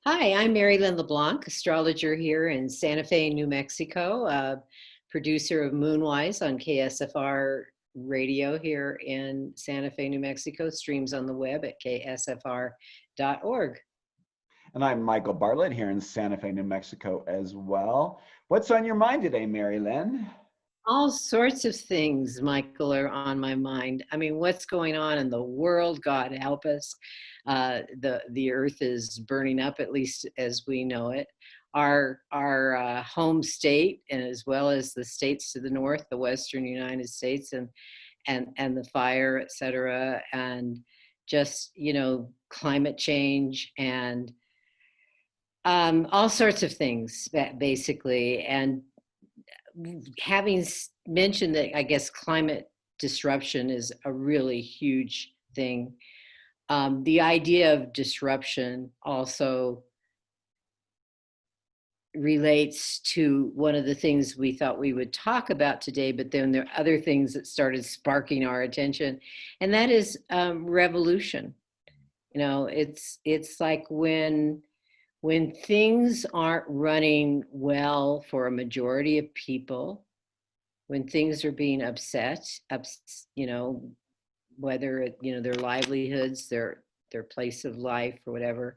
Hi, I'm Merrylin LeBlanc, astrologer here in Santa Fe, New Mexico, producer of Moonwise on KSFR radio here in Santa Fe, New Mexico, streams on the web at ksfr.org. And I'm Michael Bartlett here in Santa Fe, New Mexico as well. What's on your mind today, Mary Lynn? All sorts of things, Michael, are on my mind. I mean, what's going on in the world? God help us. The earth is burning up, at least as we know it. Our home state, and as well as the states to the north, the Western United States, and the fire, et cetera, and just climate change and all sorts of things, basically. And having mentioned that, I guess climate disruption is a really huge thing. The idea of disruption also relates to one of the things we thought we would talk about today, but then there are other things that started sparking our attention, and that is revolution. It's like when things aren't running well for a majority of people, when things are being whether their livelihoods, their place of life or whatever.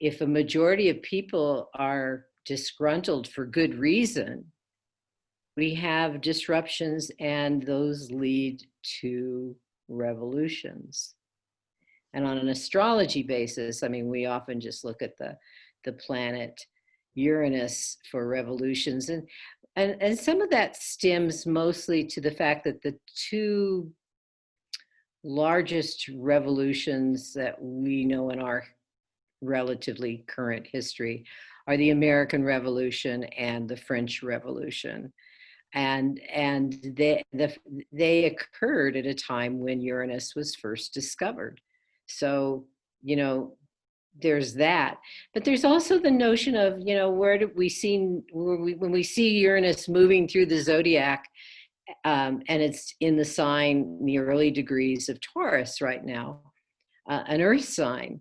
If a majority of people are disgruntled for good reason, we have disruptions, and those lead to revolutions. And on an astrology basis, I mean, we often just look at the planet Uranus for revolutions. And some of that stems mostly to the fact that the two largest revolutions that we know in our relatively current history are the American Revolution and the French Revolution. And they occurred at a time when Uranus was first discovered. So, there's that, but there's also the notion of, where do we see, when we see Uranus moving through the zodiac, and it's in the sign, in the early degrees of Taurus right now, an earth sign.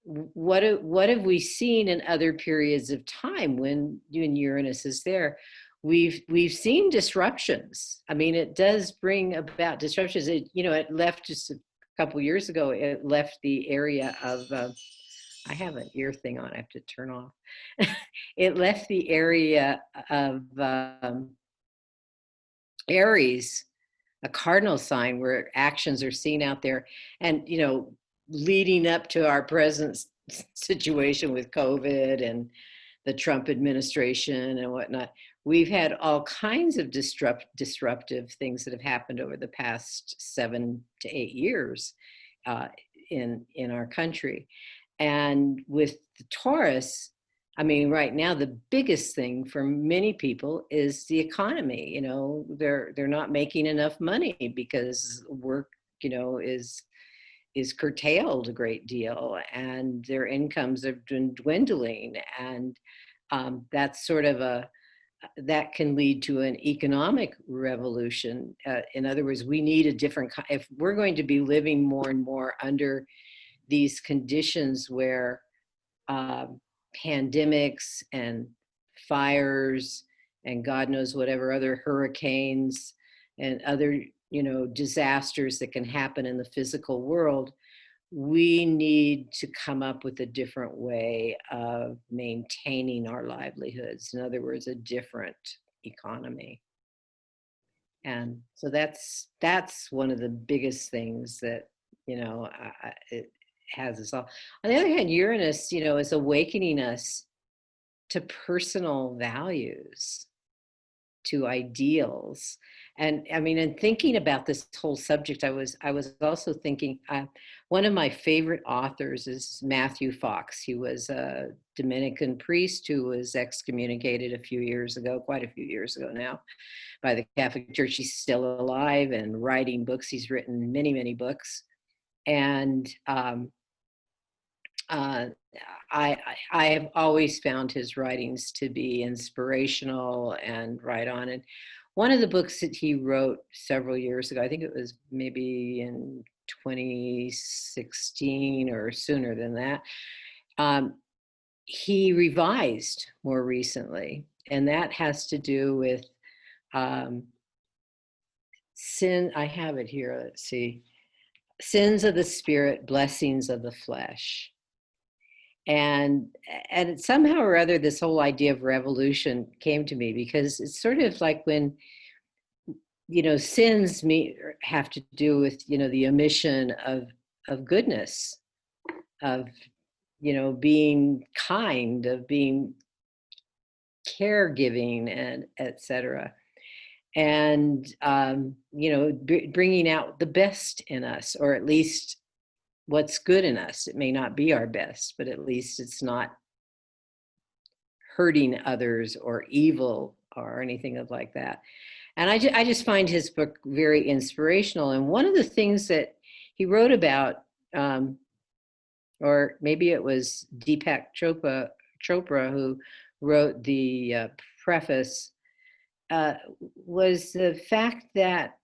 What have we seen in other periods of time when Uranus is there? We've seen disruptions. I mean, it does bring about disruptions. It left just a couple years ago. It left the area of. I have an ear thing on. I have to turn off. It left the area of Aries, a cardinal sign where actions are seen out there, and leading up to our present situation with COVID and the Trump administration and whatnot, we've had all kinds of disruptive things that have happened over the past 7 to 8 years in our country. And with the Taurus, I mean, right now the biggest thing for many people is the economy. They're not making enough money because work, is curtailed a great deal, and their incomes have been dwindling, and that's sort of that can lead to an economic revolution. In other words, we need a different, if we're going to be living more and more under these conditions where pandemics and fires and God knows whatever other hurricanes and other disasters that can happen in the physical world, we need to come up with a different way of maintaining our livelihoods. In other words, a different economy. And so that's one of the biggest things that it has us all. On the other hand, Uranus, is awakening us to personal values, to ideals. And I mean, in thinking about this whole subject, I was also thinking, one of my favorite authors is Matthew Fox. He was a Dominican priest who was excommunicated a few years ago, quite a few years ago now, by the Catholic Church. He's still alive and writing books. He's written many, many books. And I have always found his writings to be inspirational and right on. And one of the books that he wrote several years ago, I think it was maybe in 2016 or sooner than that, um, he revised more recently, and that has to do with um, sin. I have it here. Let's see. Sins of the spirit, blessings of the flesh. And somehow or other, this whole idea of revolution came to me, because it's sort of like when, sins have to do with, the omission of goodness, of, being kind, of being caregiving, and etc. And bringing out the best in us, or at least what's good in us. It may not be our best, but at least it's not hurting others or evil or anything of like that. And I just find his book very inspirational. And one of the things that he wrote about, or maybe it was Deepak Chopra who wrote the preface, was the fact that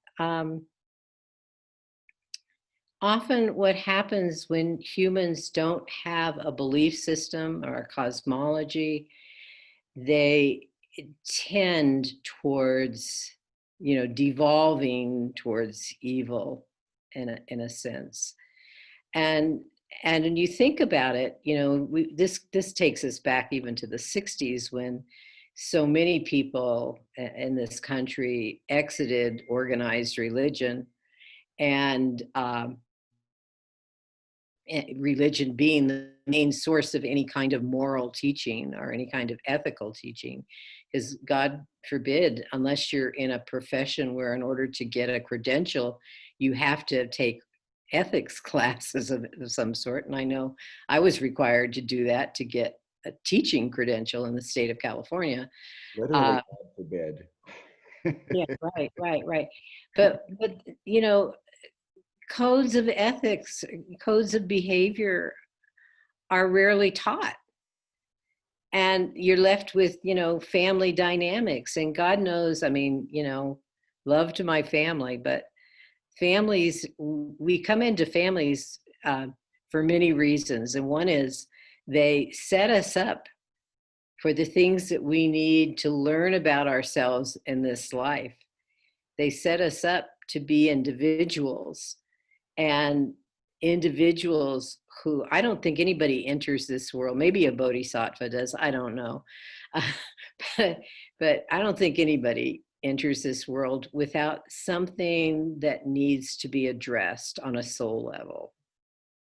often what happens when humans don't have a belief system or a cosmology, they tend towards, devolving towards evil in a sense. And when you think about it, this takes us back even to the 60s, when so many people in this country exited organized religion, and religion being the main source of any kind of moral teaching or any kind of ethical teaching. Because God forbid, unless you're in a profession where in order to get a credential, you have to take ethics classes of some sort. And I know I was required to do that to get a teaching credential in the state of California. Literally, God forbid. Yeah, right. But codes of ethics, codes of behavior are rarely taught. And you're left with, family dynamics. And God knows, love to my family, but families, we come into families for many reasons. And one is they set us up for the things that we need to learn about ourselves in this life. They set us up to be individuals, and individuals who, I don't think anybody enters this world, maybe a bodhisattva does, I don't know. But I don't think anybody enters this world without something that needs to be addressed on a soul level.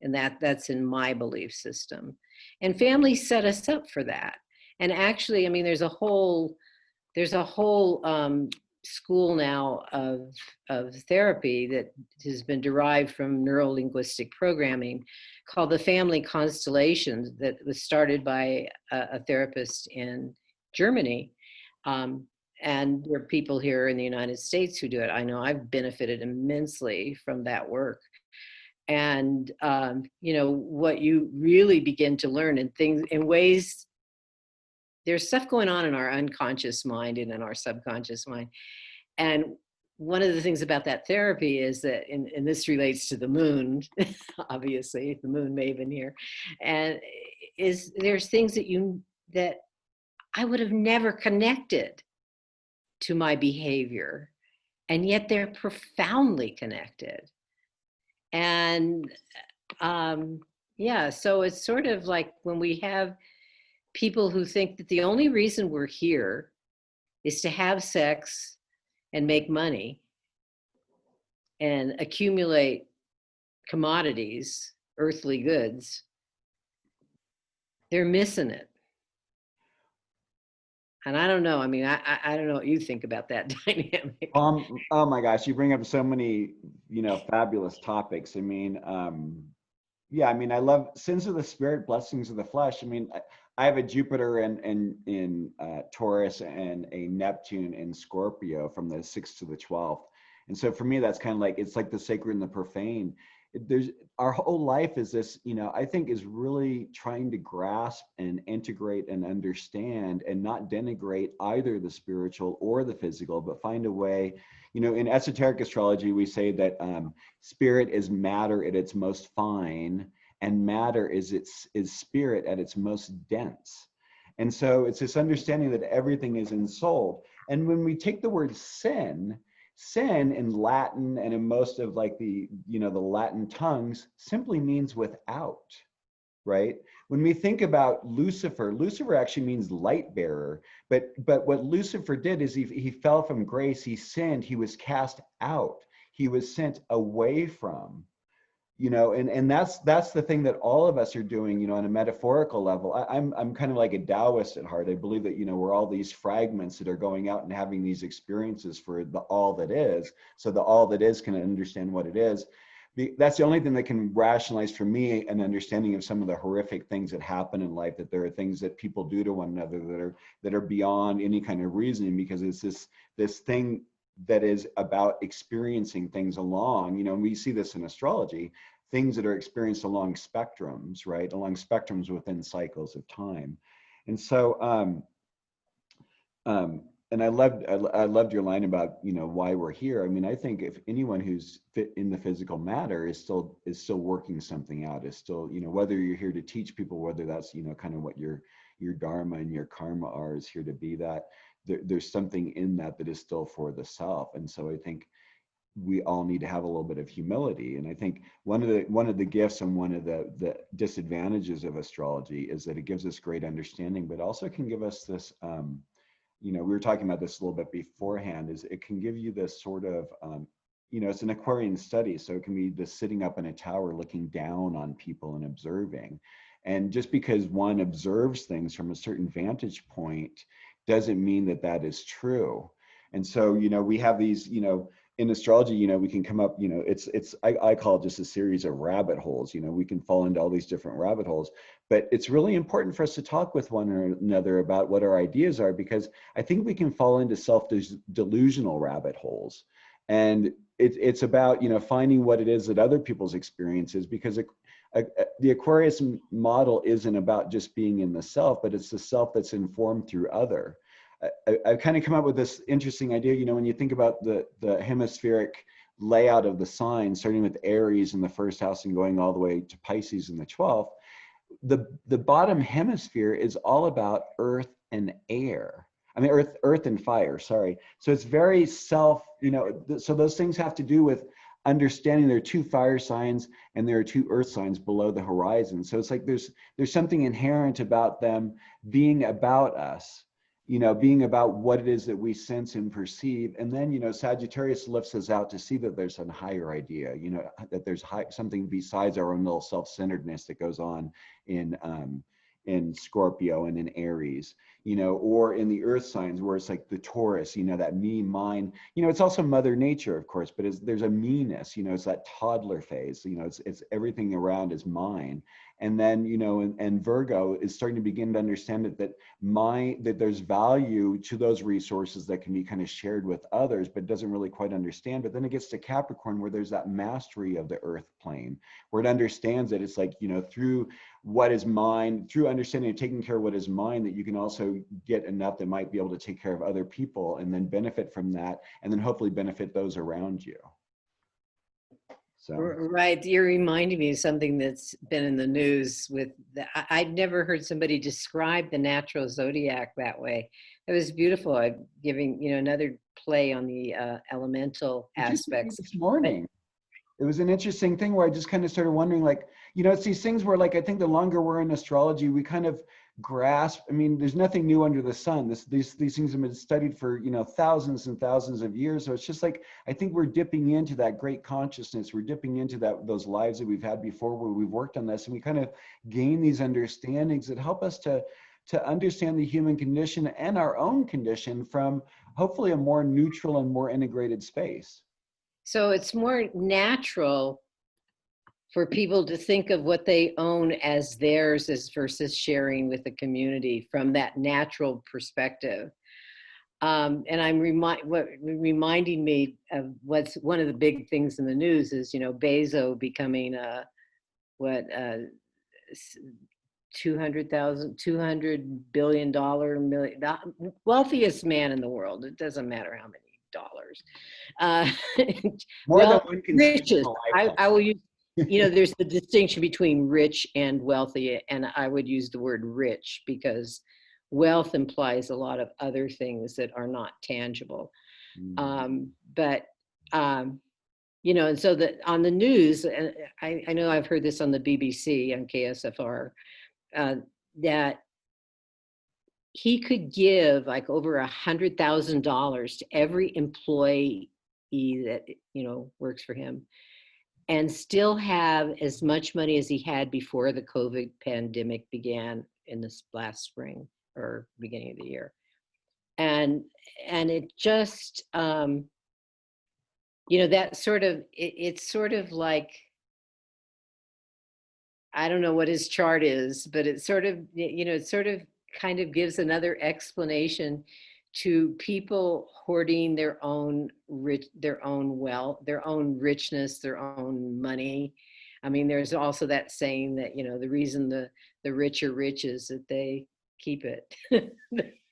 And that's in my belief system. And families set us up for that. And actually, there's a whole school now of therapy that has been derived from neuro-linguistic programming, called the family constellation, that was started by a therapist in Germany. And there are people here in the United States who do it. I know I've benefited immensely from that work. And what you really begin to learn in ways, there's stuff going on in our unconscious mind and in our subconscious mind. And one of the things about that therapy is that, and this relates to the moon, obviously, the moon maven here, and is there's things that I would have never connected to my behavior, and yet they're profoundly connected. And so it's sort of like when we have people who think that the only reason we're here is to have sex and make money and accumulate commodities, earthly goods, they're missing it. And I don't know. I don't know what you think about that dynamic. Oh my gosh, you bring up so many, fabulous topics. I love sins of the spirit, blessings of the flesh. I have a Jupiter in Taurus and a Neptune in Scorpio from the 6th to the 12th. And so for me, that's kind of like, it's like the sacred and the profane. Our whole life is this, I think is really trying to grasp and integrate and understand and not denigrate either the spiritual or the physical, but find a way. In esoteric astrology, we say that spirit is matter at its most fine, and matter is spirit at its most dense. And so it's this understanding that everything is ensouled. And when we take the word sin in Latin and in most of like the Latin tongues simply means without, right? When we think about Lucifer actually means light bearer. But what Lucifer did is he fell from grace, he sinned, he was cast out, he was sent away from. And that's the thing that all of us are doing, on a metaphorical level. I'm kind of like a Taoist at heart. I believe that, we're all these fragments that are going out and having these experiences for the all that is, so the all that is can understand what it is. That's the only thing that can rationalize for me an understanding of some of the horrific things that happen in life, that there are things that people do to one another that are beyond any kind of reasoning, because it's this thing that is about experiencing things along, and we see this in astrology, things that are experienced along spectrums, right? Along spectrums within cycles of time. And so, and I loved your line about, why we're here. I mean, I think if anyone who's fit in the physical matter is still working something out, is still, whether you're here to teach people, whether that's, kind of what your dharma and your karma are, is here to be that. There's something in that is still for the self. And so I think we all need to have a little bit of humility. And I think one of the gifts and one of the disadvantages of astrology is that it gives us great understanding, but also can give us this, we were talking about this a little bit beforehand, is it can give you this sort of, it's an Aquarian study. So it can be this sitting up in a tower looking down on people and observing. And just because one observes things from a certain vantage point doesn't mean that is true. And so, we have these, in astrology, we can come up, I call it just a series of rabbit holes. We can fall into all these different rabbit holes, but it's really important for us to talk with one another about what our ideas are, because I think we can fall into self-delusional rabbit holes. And it's about, finding what it is that other people's experience is, because the Aquarius model isn't about just being in the self, but it's the self that's informed through other. I've kind of come up with this interesting idea, when you think about the hemispheric layout of the signs, starting with Aries in the first house and going all the way to Pisces in the 12th, the bottom hemisphere is all about earth and air. I mean, earth and fire, sorry. So it's very self, so those things have to do with understanding there are two fire signs and there are two earth signs below the horizon. So it's like there's something inherent about them being about us, being about what it is that we sense and perceive. And then, Sagittarius lifts us out to see that there's a higher idea, that there's something besides our own little self-centeredness that goes on in Scorpio and in Aries, or in the earth signs where it's like the Taurus, that me, mine, it's also Mother Nature, of course, but there's a meanness, it's that toddler phase, it's everything around is mine. And then, and Virgo is starting to begin to understand that there's value to those resources that can be kind of shared with others, but doesn't really quite understand. But then it gets to Capricorn, where there's that mastery of the earth plane, where it understands that it's like, through what is mine, through understanding and taking care of what is mine, that you can also get enough that might be able to take care of other people and then benefit from that, and then hopefully benefit those around you. So. Right, you're reminding me of something that's been in the news with I'd never heard somebody describe the natural zodiac that way. It was beautiful. I'm giving another play on the elemental aspects. This morning, it was an interesting thing where I just kind of started wondering, like, it's these things where, like, I think the longer we're in astrology, we kind of grasp. I mean, there's nothing new under the sun. These things have been studied for thousands and thousands of years. So it's just like, I think we're dipping into that great consciousness. We're dipping into those lives that we've had before, where we've worked on this, and we kind of gain these understandings that help us to understand the human condition and our own condition from hopefully a more neutral and more integrated space. So it's more natural for people to think of what they own as theirs versus sharing with the community from that natural perspective. And I'm reminding me of what's one of the big things in the news is, Bezos becoming $200 billion, the wealthiest man in the world. It doesn't matter how many dollars. More than one can riches. I will use there's the distinction between rich and wealthy, and I would use the word rich because wealth implies a lot of other things that are not tangible. But and so that on the news, and I know I've heard this on the BBC on KSFR, that he could give like over $100,000 to every employee that works for him, and still have as much money as he had before the COVID pandemic began in this last spring or beginning of the year. And it just that sort of it's sort of like, I don't know what his chart is, but it sort of kind of gives another explanation to people hoarding their own wealth, their own richness, their own money. I mean, there's also that saying that the reason the rich are rich is that they keep it.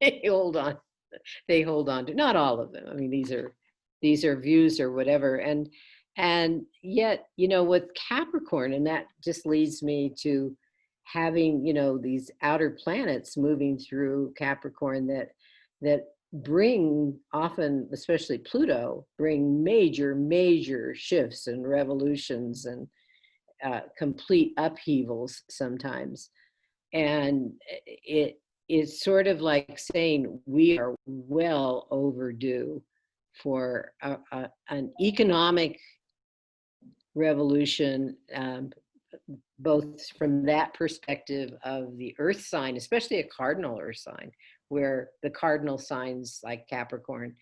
they hold on to, not all of them. I mean, these are views or whatever, and yet with Capricorn, and that just leads me to having these outer planets moving through Capricorn that bring, often especially Pluto, bring major shifts and revolutions and complete upheavals sometimes. And it's sort of like saying we are well overdue for an economic revolution, both from that perspective of the earth sign, especially a cardinal earth sign, where the cardinal signs like Capricorn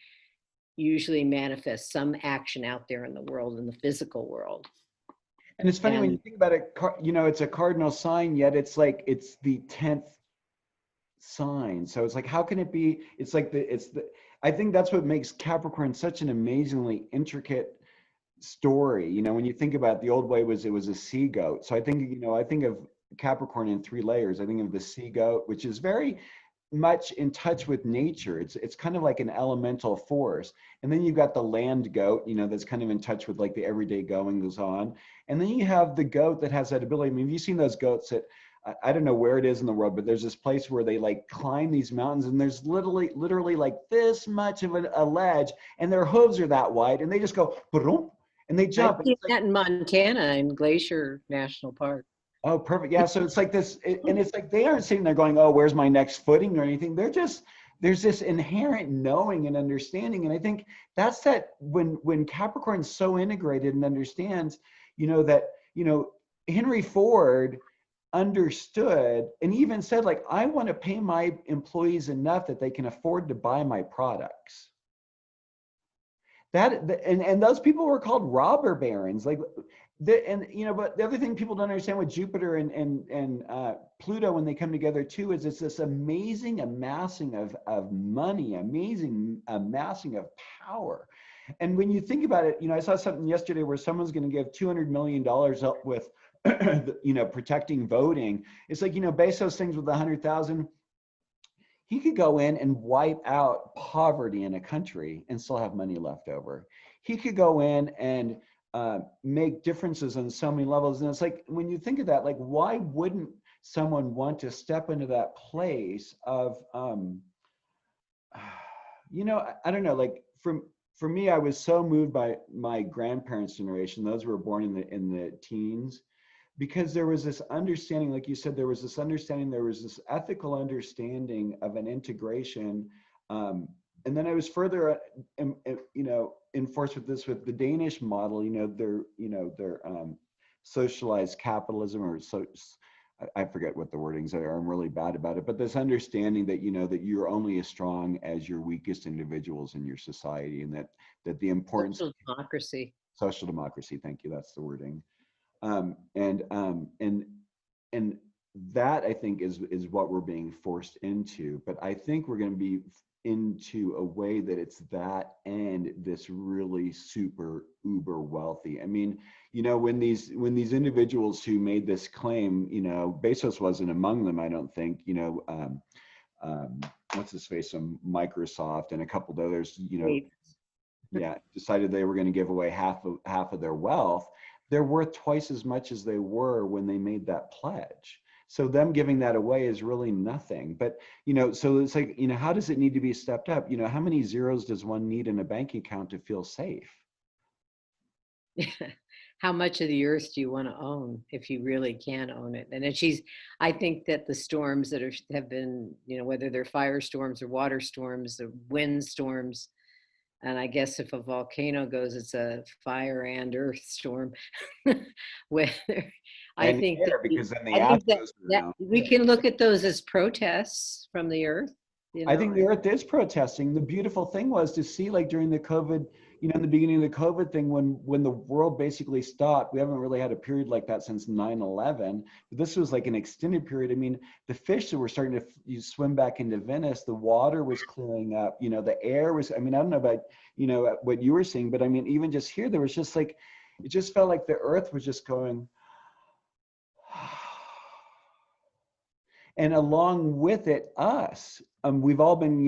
usually manifest some action out there in the world, in the physical world. And it's funny when you think about it, it's a cardinal sign, yet it's like it's the 10th sign. So it's like, how can it be? It's like I think that's what makes Capricorn such an amazingly intricate story. When you think about it, the old way it was a sea goat. So I think, I think of Capricorn in 3 layers. I think of the sea goat, which is very much in touch with nature. It's kind of like an elemental force. And then you've got the land goat, that's kind of in touch with like the everyday goings on. And then you have the goat that has that ability. I mean, have you seen those goats that, I don't know where it is in the world, but there's this place where they like climb these mountains, and there's literally like this much of a ledge, and their hooves are that wide, and they just go, boom, and they jump. I've seen that in Montana in Glacier National Park. Oh, perfect. Yeah. So it's like this, and it's like they aren't sitting there going, oh, where's my next footing or anything. There's this inherent knowing and understanding. And I think that's that when Capricorn's so integrated and understands, that, Henry Ford understood and even said, like, I want to pay my employees enough that they can afford to buy my products. And those people were called robber barons, like but the other thing people don't understand with Jupiter and Pluto when they come together too is it's this amazing amassing of money, amazing amassing of power. And when you think about it, I saw something yesterday where someone's going to give $200 million up with protecting voting. It's like, Bezos things with 100,000. He could go in and wipe out poverty in a country and still have money left over. He could go in and make differences on so many levels. And it's like, when you think of that, like, why wouldn't someone want to step into that place of, I don't know, like for me, I was so moved by my grandparents' generation, those who were born in the teens, because there was this understanding, like you said, there was this ethical understanding of an integration. And then I was further, enforced with the Danish model, their socialized capitalism, or I forget what the wordings are. I'm really bad about it, but this understanding that, that you're only as strong as your weakest individuals in your society, and that the importance of social democracy. Thank you. That's the wording. And that, I think, is what we're being forced into. But I think we're going to be into a way that it's that and this really super uber wealthy. I mean, when these individuals who made this claim, Bezos wasn't among them, I don't think. What's his face from Microsoft and a couple of others, decided they were going to give away half of their wealth. they're worth twice as much as they were when they made that pledge. So them giving that away is really nothing. But, so it's like, how does it need to be stepped up? How many zeros does one need in a bank account to feel safe? How much of the earth do you want to own if you really can own it? And I think that the storms that have been, whether they're firestorms or water storms or wind storms, and I guess if a volcano goes, it's a fire and earth storm. Whether I And think that air, because then the I ash think that goes that around. we can look at those as protests from the earth. I think the earth is protesting. The beautiful thing was to see, like during the COVID, in the beginning of the COVID thing, when the world basically stopped. We haven't really had a period like that since 9/11, but this was like an extended period. I mean, the fish that were starting to swim back into Venice, the water was clearing up, the air was, I mean, I don't know about, what you were seeing, but I mean, even just here, there was just like, it just felt like the earth was just going, and along with it, us. We've all been,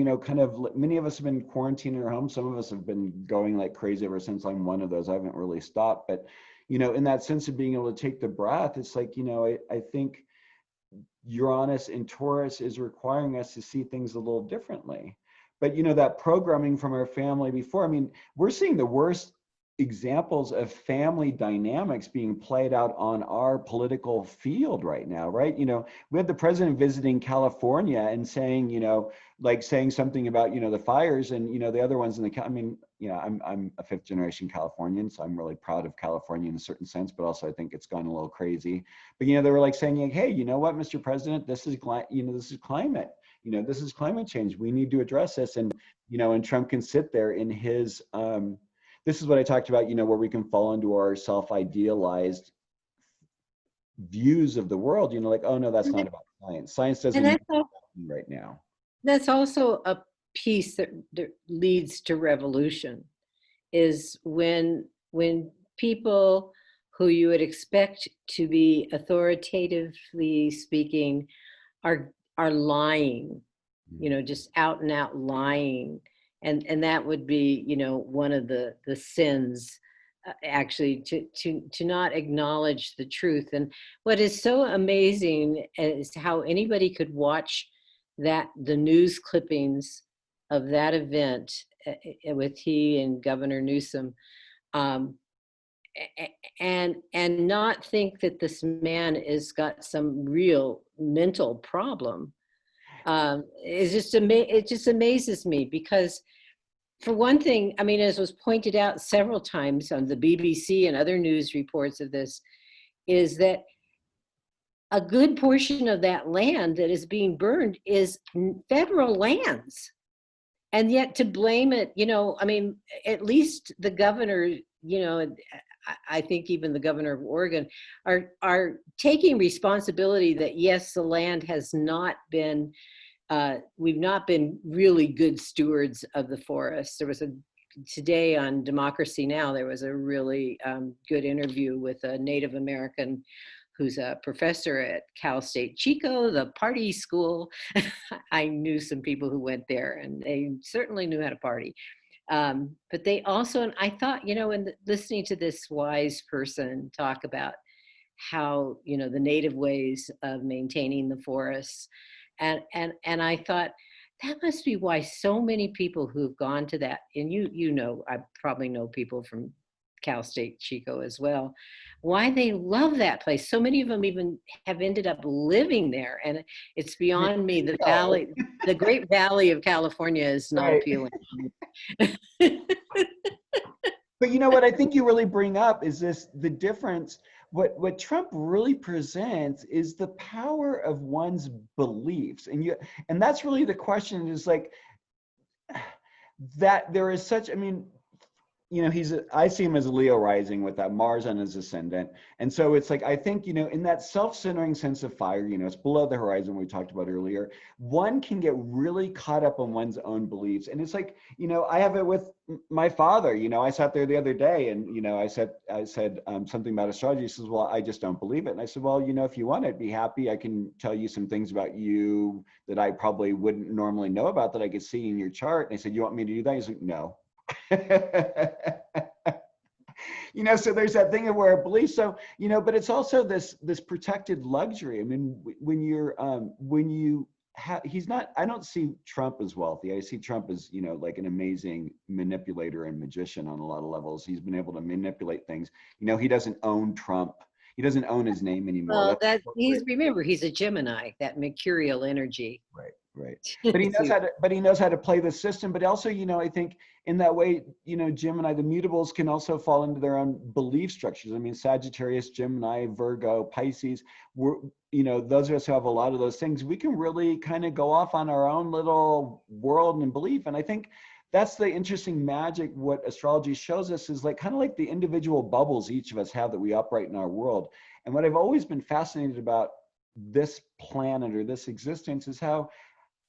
many of us have been quarantined in our homes. Some of us have been going like crazy ever since. I'm one of those. I haven't really stopped. But, in that sense of being able to take the breath, it's like, I think Uranus in Taurus is requiring us to see things a little differently. But, that programming from our family before, I mean, we're seeing the worst examples of family dynamics being played out on our political field right now, right? We had the president visiting California and saying, saying something about, the fires and, the other ones in the, I mean, I'm a fifth generation Californian, so I'm really proud of California in a certain sense, but also I think it's gone a little crazy. But, they were like saying, like, hey, you know what, Mr. President, this is climate, this is climate change. We need to address this. And, and Trump can sit there in his, this is what I talked about, where we can fall into our self-idealized views of the world, like, oh no, that's not about science. Science doesn't and mean right now. that's also a piece that leads to revolution, is when people who you would expect to be authoritatively speaking are lying, just out and out lying. And that would be, one of the sins, actually, to not acknowledge the truth. And what is so amazing is how anybody could watch the news clippings of that event, with he and Governor Newsom, um, and not think that this man has got some real mental problem. It just amazes me, because for one thing, I mean, as was pointed out several times on the BBC and other news reports of this, is that a good portion of that land that is being burned is federal lands. And yet to blame it, I mean, at least the governor, I think even the governor of Oregon are taking responsibility that, yes, the land has not been, we've not been really good stewards of the forest. There was today on Democracy Now!, there was a really good interview with a Native American who's a professor at Cal State Chico, the party school. I knew some people who went there, and they certainly knew how to party. But they also, and I thought, in listening to this wise person talk about how, the native ways of maintaining the forests, and I thought, that must be why so many people who've gone to that, and I probably know people from Cal State Chico as well, why they love that place. So many of them even have ended up living there, and it's beyond me. The valley, the Great Valley of California, is not appealing. But what I think you really bring up is the difference. What Trump really presents is the power of one's beliefs, and that's really the question, is like that there is such, I mean, I see him as a Leo rising with that Mars on his ascendant. And so it's like, I think, in that self-centering sense of fire, it's below the horizon we talked about earlier, one can get really caught up on one's own beliefs. And it's like, I have it with my father. I sat there the other day and, I said something about astrology. He says, well, I just don't believe it. And I said, well, if you want to be happy, I can tell you some things about you that I probably wouldn't normally know about, that I could see in your chart. And I said, you want me to do that? He's like, no. You know, so there's that thing of where I believe. So, you know, but it's also this protected luxury. I mean, when you have, he's not, I don't see Trump as wealthy. I see Trump as, you know, like an amazing manipulator and magician on a lot of levels. He's been able to manipulate things. You know, he doesn't own Trump. He doesn't own his name anymore. Well, That's that corporate. remember, he's a Gemini, that mercurial energy. Right, right. But he knows So, how to, but he knows how to play the system. But also, you know, I think in that way, you know, Gemini, the mutables can also fall into their own belief structures. I mean, Sagittarius, Gemini, Virgo, Pisces, we're, you know, those of us who have a lot of those things, we can really kind of go off on our own little world and belief. And I think that's the interesting magic. What astrology shows us is like kind of like the individual bubbles each of us have that we operate in our world. And what I've always been fascinated about this planet or this existence is how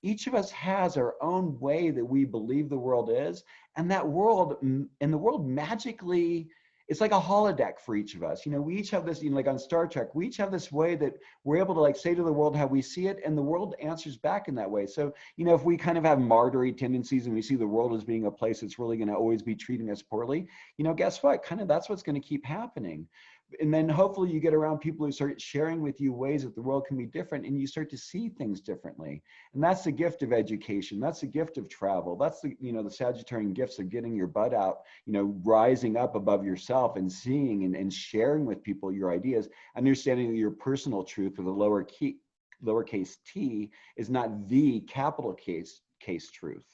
each of us has our own way that we believe the world is, and that world, and the world magically, it's like a holodeck for each of us. You know, we each have this, you know, like on Star Trek, we each have this way that we're able to like say to the world how we see it, and the world answers back in that way. So, you know, if we kind of have martyry tendencies and we see the world as being a place that's really going to always be treating us poorly, you know, guess what? Kind of that's what's going to keep happening. And then hopefully you get around people who start sharing with you ways that the world can be different, and you start to see things differently. And that's the gift of education. That's the gift of travel. That's the, you know, the Sagittarian gifts of getting your butt out, you know, rising up above yourself and seeing and sharing with people your ideas, understanding that your personal truth with a lowercase t is not the capital case truth.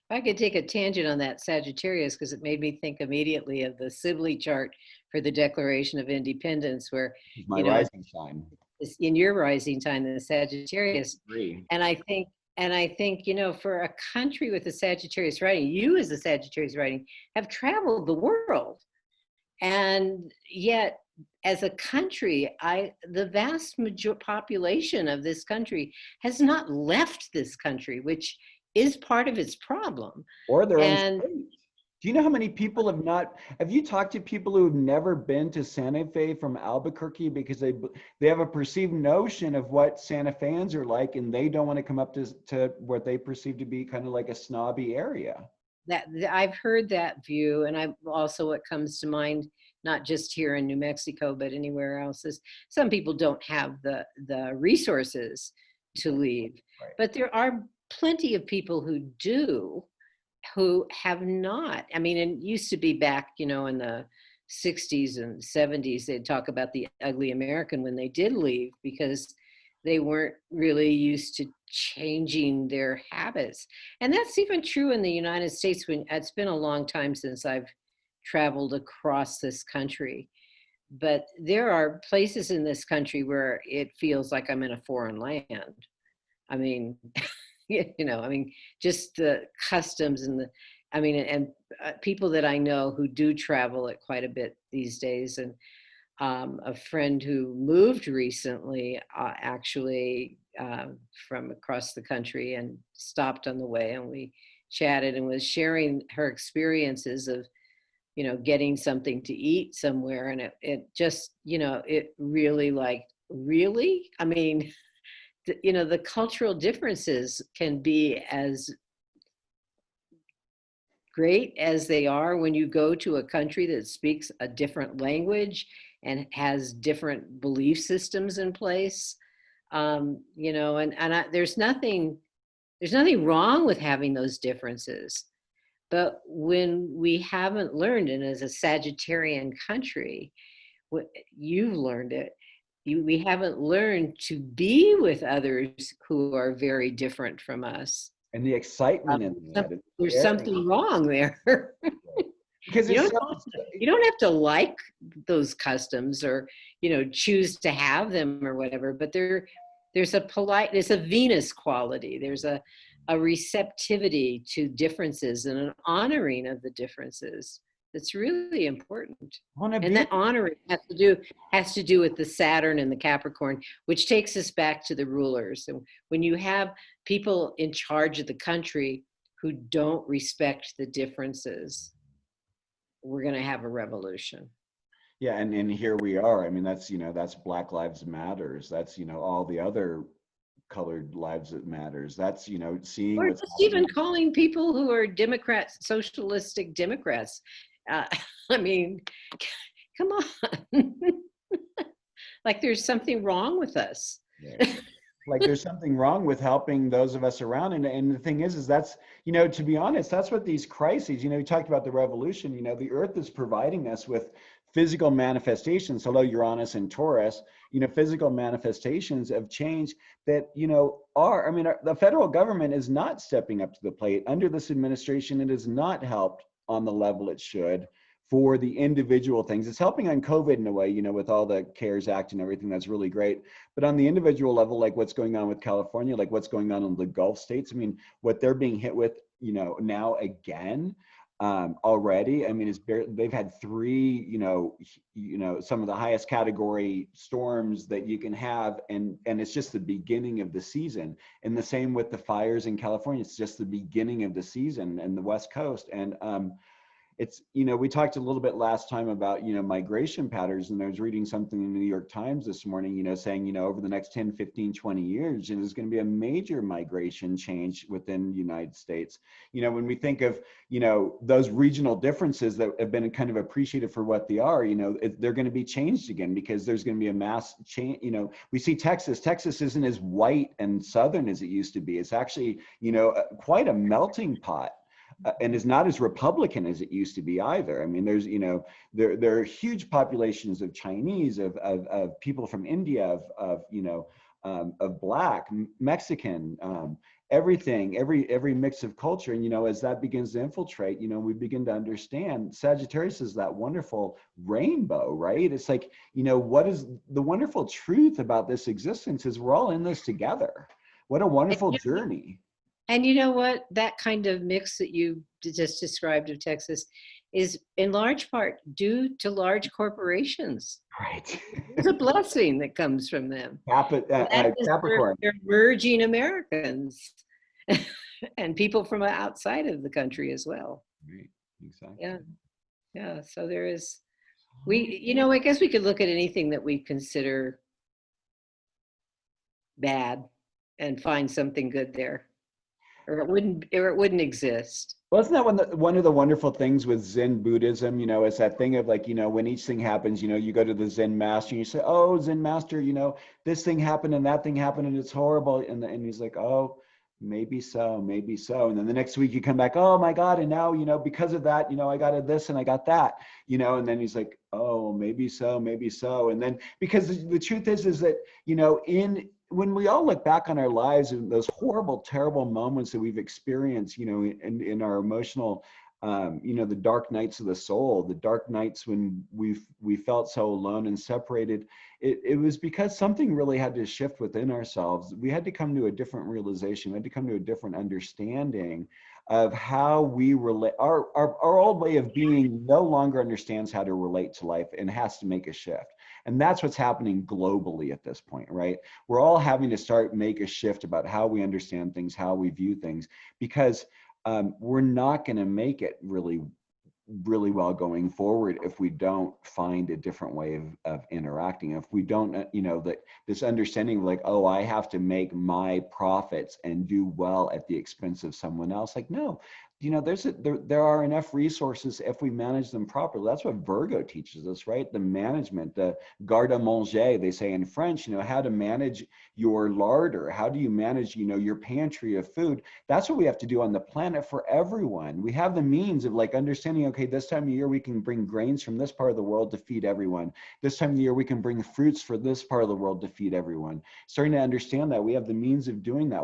I could take a tangent on that Sagittarius because it made me think immediately of the Sibley chart for the Declaration of Independence, where, It's my you know, rising sign. it's in your rising sign, the Sagittarius. Agree. And I think, you know, for a country with a Sagittarius writing, you as a Sagittarius writing have traveled the world. And yet, as a country, the vast population of this country has not left this country, which is part of its problem. Or their own And state. Do you know how many people have you talked to people who've never been to Santa Fe from Albuquerque because they have a perceived notion of what Santa Feans are like, and they don't want to come up to what they perceive to be kind of like a snobby area? that I've heard that view, and I also, what comes to mind, not just here in New Mexico, but anywhere else, is some people don't have the resources to leave, Right. but there are plenty of people who do, who have not. I mean, it used to be back, you know, in the 60s and 70s, they'd talk about the ugly American when they did leave, because they weren't really used to changing their habits. And that's even true in the United States. When it's been a long time since I've traveled across this country, but there are places in this country where it feels like I'm in a foreign land. I mean, you know, I mean, just the customs and people that I know who do travel it quite a bit these days. And a friend who moved recently, actually, from across the country, and stopped on the way, and we chatted and was sharing her experiences of, you know, getting something to eat somewhere. And it just, you know, it really, like, really, I mean, you know, the cultural differences can be as great as they are when you go to a country that speaks a different language and has different belief systems in place. You know, there's nothing wrong with having those differences. But when we haven't learned, and as a Sagittarian country, you've learned it, we haven't learned to be with others who are very different from us. And the excitement in that. There's something wrong there. Because you it's don't have to like those customs, or, you know, choose to have them or whatever, but there's a Venus quality. There's a receptivity to differences and an honoring of the differences that's really important. And that honoring has to do with the Saturn and the Capricorn, which takes us back to the rulers. And when you have people in charge of the country who don't respect the differences, we're going to have a revolution. Yeah, and here we are. I mean, that's, you know, that's Black Lives Matters. That's, you know, all the other colored lives that matters. That's, you know, seeing Or what's just even calling people who are Democrats, socialistic Democrats, Uh, I mean, come on. Like there's something wrong with us. Right. Like there's something wrong with helping those of us around. And the thing is that's, to be honest, that's what these crises, you talked about the revolution, the earth is providing us with physical manifestations. Hello, Uranus and Taurus, physical manifestations of change that, the federal government is not stepping up to the plate. Under this administration, it has not helped on the level it should for the individual things. It's helping on COVID in a way, with all the CARES Act and everything. That's really great. But on the individual level, like what's going on with California, like what's going on in the Gulf states, I mean, what they're being hit with, now again, already. I mean, they've had three, some of the highest category storms that you can have, and it's just the beginning of the season. And the same with the fires in California. It's just the beginning of the season and the West Coast. And it's, we talked a little bit last time about, migration patterns, and I was reading something in the New York Times this morning, saying, over the next 10, 15, 20 years, there's going to be a major migration change within the United States. When we think of, those regional differences that have been kind of appreciated for what they are, they're going to be changed again, because there's going to be a mass change. We see Texas isn't as white and Southern as it used to be. It's actually, quite a melting pot. And is not as Republican as it used to be either. I mean, there's, there are huge populations of Chinese, of people from India, of Black, Mexican, everything, every mix of culture. And, as that begins to infiltrate, we begin to understand Sagittarius is that wonderful rainbow, right? It's like, what is the wonderful truth about this existence is we're all in this together. What a wonderful journey. And you know what? That kind of mix that you just described of Texas is in large part due to large corporations. Right. It's a blessing that comes from them. Capricorn. They're merging Americans and people from outside of the country as well. Right. Exactly. Yeah. Yeah. So there is, I guess we could look at anything that we consider bad and find something good there. Or it wouldn't exist. Well, isn't that one of the wonderful things with Zen Buddhism, it's that thing of like, when each thing happens, you go to the Zen master and you say, oh, Zen master, this thing happened and that thing happened and it's horrible. And he's like, oh, maybe so, maybe so. And then the next week you come back, oh my God. And now, because of that, I got this and I got that, and then he's like, oh, maybe so, maybe so. And then, because the truth is that, when we all look back on our lives and those horrible, terrible moments that we've experienced, in our emotional, the dark nights of the soul, the dark nights when we felt so alone and separated, it was because something really had to shift within ourselves. We had to come to a different realization. We had to come to a different understanding of how we relate. Our old way of being no longer understands how to relate to life and has to make a shift. And that's what's happening globally at this point, right? We're all having to make a shift about how we understand things, how we view things, because we're not going to make it really well going forward if we don't find a different way of interacting. If we don't, that this understanding of like, oh, I have to make my profits and do well at the expense of someone else. Like, no, there are enough resources if we manage them properly. That's what Virgo teaches us, right? The management, the garde-à-manger, they say in French, how to manage your larder. How do you manage, your pantry of food? That's what we have to do on the planet for everyone. We have the means of like understanding, okay, this time of year we can bring grains from this part of the world to feed everyone. This time of year we can bring fruits for this part of the world to feed everyone. Starting to understand that we have the means of doing that.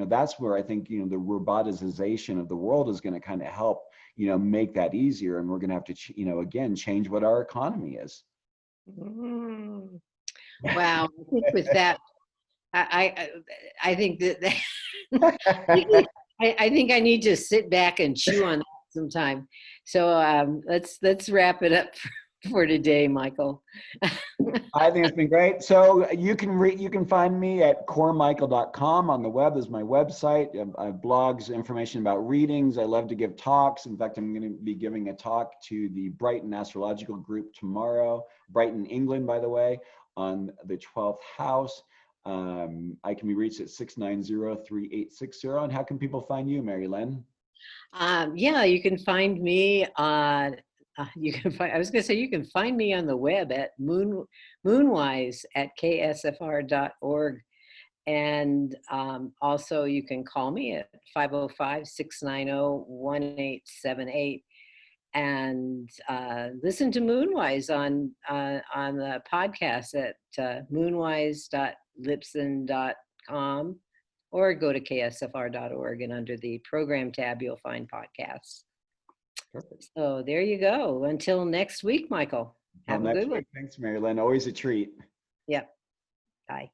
That's where I think, the robotization of the world is going to kind of help, make that easier. And we're going to have to, again, change what our economy is. Mm. Wow. I think with that, I think that I think I need to sit back and chew on that sometime. So let's wrap it up for today, Michael. I think it's been great. So you can find me at coremichael.com on the web. Is my website. I have blogs, information about readings. I love to give talks. In fact, I'm going to be giving a talk to the Brighton Astrological Group tomorrow. Brighton, England, by the way, on the 12th house. I can be reached at 690-3860. And how can people find you, Merrylin? Yeah, you can find me on You can find, I was going to say, you can find me on the web at moonwise at ksfr.org. And also you can call me at 505-690-1878 and listen to Moonwise on the podcast at moonwise.libsyn.com, or go to ksfr.org, and under the program tab, you'll find podcasts. Perfect. So there you go. Until next week, Michael. Have a good one. Thanks, Merrylin. Always a treat. Yep. Bye.